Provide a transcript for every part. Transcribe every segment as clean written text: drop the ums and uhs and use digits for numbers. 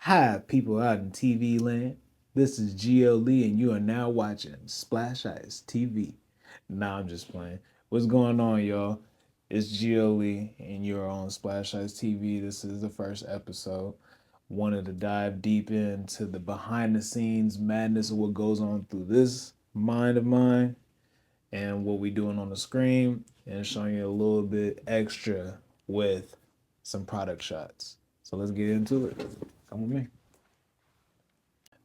Hi, people out in TV land. This is Gio Lee, and you are now watching Splash Ice TV. Nah, I'm just playing. What's going on, y'all? It's Gio Lee, and you're on Splash Ice TV. This is the first episode. Wanted to dive deep into the behind the scenes madness of what goes on through this mind of mine and what we doing on the screen, and showing you a little bit extra with some product shots. So let's get into it. Come with me.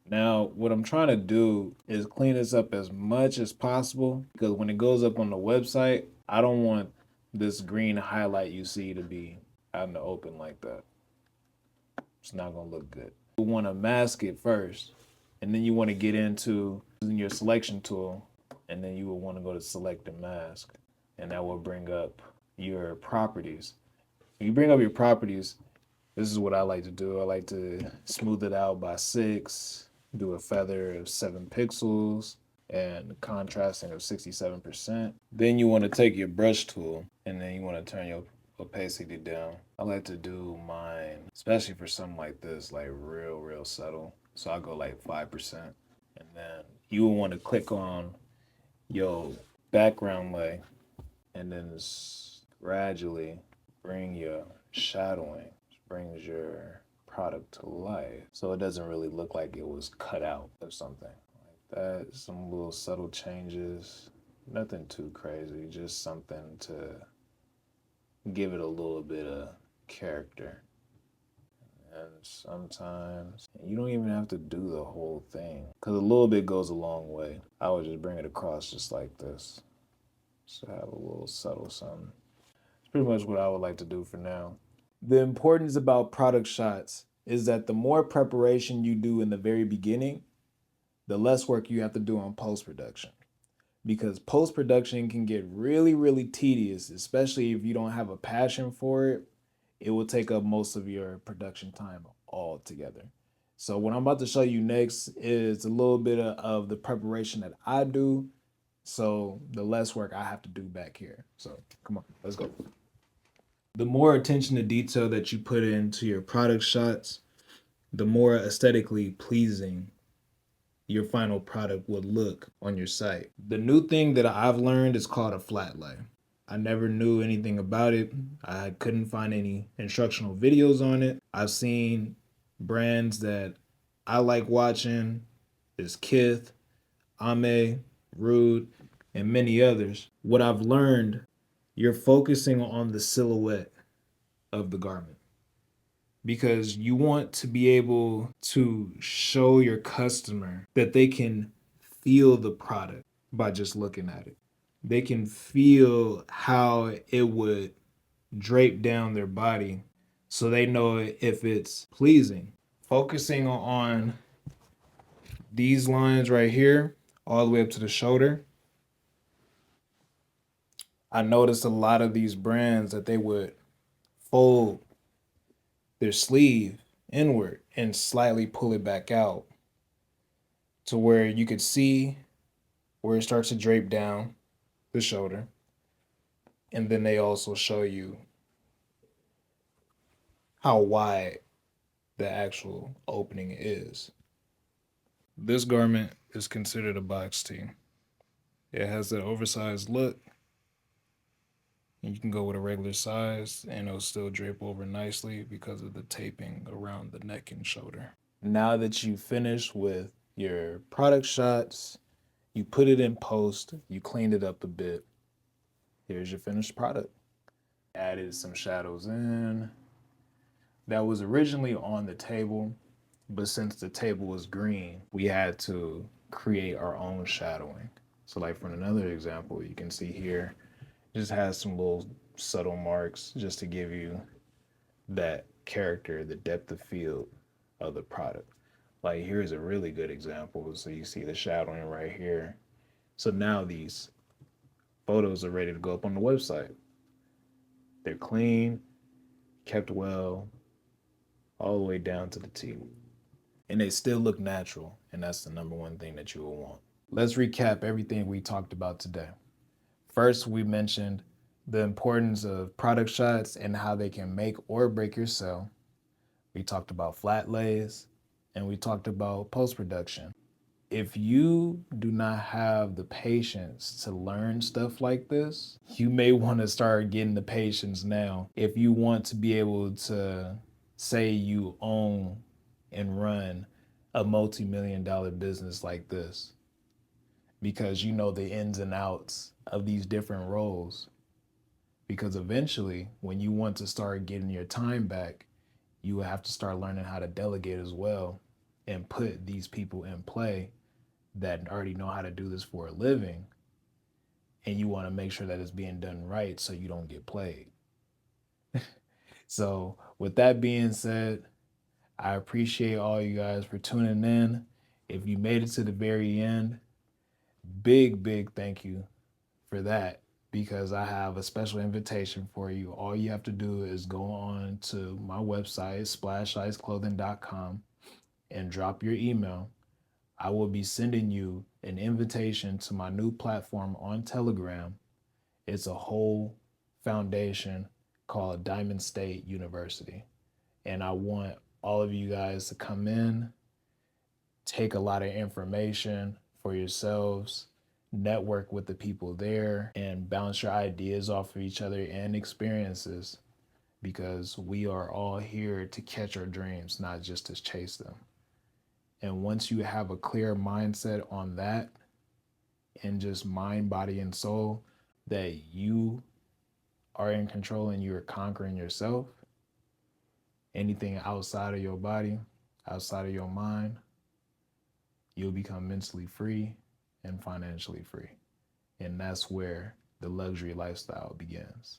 Now, what I'm trying to do is clean this up as much as possible because when it goes up on the website, I don't want this green highlight you see to be out in the open like that. It's not going to look good. You want to mask it first, and then you want to get into using your selection tool, and then you will want to go to select and mask, and that will bring up your properties. When you bring up your properties, this is what I like to do. I like to smooth it out by 6, do a feather of 7 pixels, and contrasting of 67%. Then you want to take your brush tool and then you want to turn your opacity down. I like to do mine, especially for something like this, like real subtle. So I go like 5%. And then you will want to click on your background layer and then gradually bring your shadowing, which brings your product to life. So it doesn't really look like it was cut out or something like that. Some little subtle changes, nothing too crazy, just something to give it a little bit of character. And sometimes you don't even have to do the whole thing because a little bit goes a long way. I would just bring it across just like this. So have a little subtle something. It's pretty much what I would like to do for now. The importance about product shots is that the more preparation you do in the very beginning, the less work you have to do on post-production. Because post-production can get really tedious, especially if you don't have a passion for it. It will take up most of your production time altogether. So what I'm about to show you next is a little bit of the preparation that I do. So the less work I have to do back here. So come on, let's go. The more attention to detail that you put into your product shots, the more aesthetically pleasing your final product would look on your site. The new thing that I've learned is called a flat lay. I never knew anything about it. I couldn't find any instructional videos on it. I've seen brands that I like watching. There's Kith, Ame, Rude, and many others. What I've learned, you're focusing on the silhouette of the garment because you want to be able to show your customer that they can feel the product by just looking at it. They can feel how it would drape down their body so they know if it's pleasing. Focusing on these lines right here, all the way up to the shoulder, I noticed a lot of these brands that they would fold their sleeve inward and slightly pull it back out to where you could see where it starts to drape down the shoulder. And then they also show you how wide the actual opening is. This garment is considered a box tee. It has that oversized look. And you can go with a regular size and it'll still drape over nicely because of the taping around the neck and shoulder. Now that you finish with your product shots, you put it in post, you cleaned it up a bit. Here's your finished product. Added some shadows in. That was originally on the table, but since the table was green, we had to create our own shadowing. So like for another example, you can see here, it just has some little subtle marks just to give you that character, the depth of field of the product. Like here's a really good example. So you see the shadowing right here. So now these photos are ready to go up on the website. They're clean, kept well, all the way down to the T. And they still look natural, and that's the number one thing that you will want. Let's recap everything we talked about today. First, we mentioned the importance of product shots and how they can make or break your sale. we talked about flat lays, and we talked about post-production. If you do not have the patience to learn stuff like this, you may want to start getting the patience now if you want to be able to say you own and run a multi-million dollar business like this, because you know the ins and outs of these different roles. Because eventually, when you want to start getting your time back, you will have to start learning how to delegate as well and put these people in play that already know how to do this for a living. And you want to make sure that it's being done right so you don't get played. So, with that being said, I appreciate all you guys for tuning in. If you made it to the very end, big thank you for that, because I have a special invitation for you. All you have to do is go on to my website, splasheiceclothing.com, and drop your email. I will be sending you an invitation to my new platform on Telegram. It's a whole foundation called Diamond State University. And I want all of you guys to come in, take a lot of information for yourselves, network with the people there, and bounce your ideas off of each other and experiences, because we are all here to catch our dreams, not just to chase them. And once you have a clear mindset on that, and just mind, body, and soul, that you are in control and you're conquering yourself, anything outside of your body, outside of your mind, you'll become mentally free and financially free. And that's where the luxury lifestyle begins.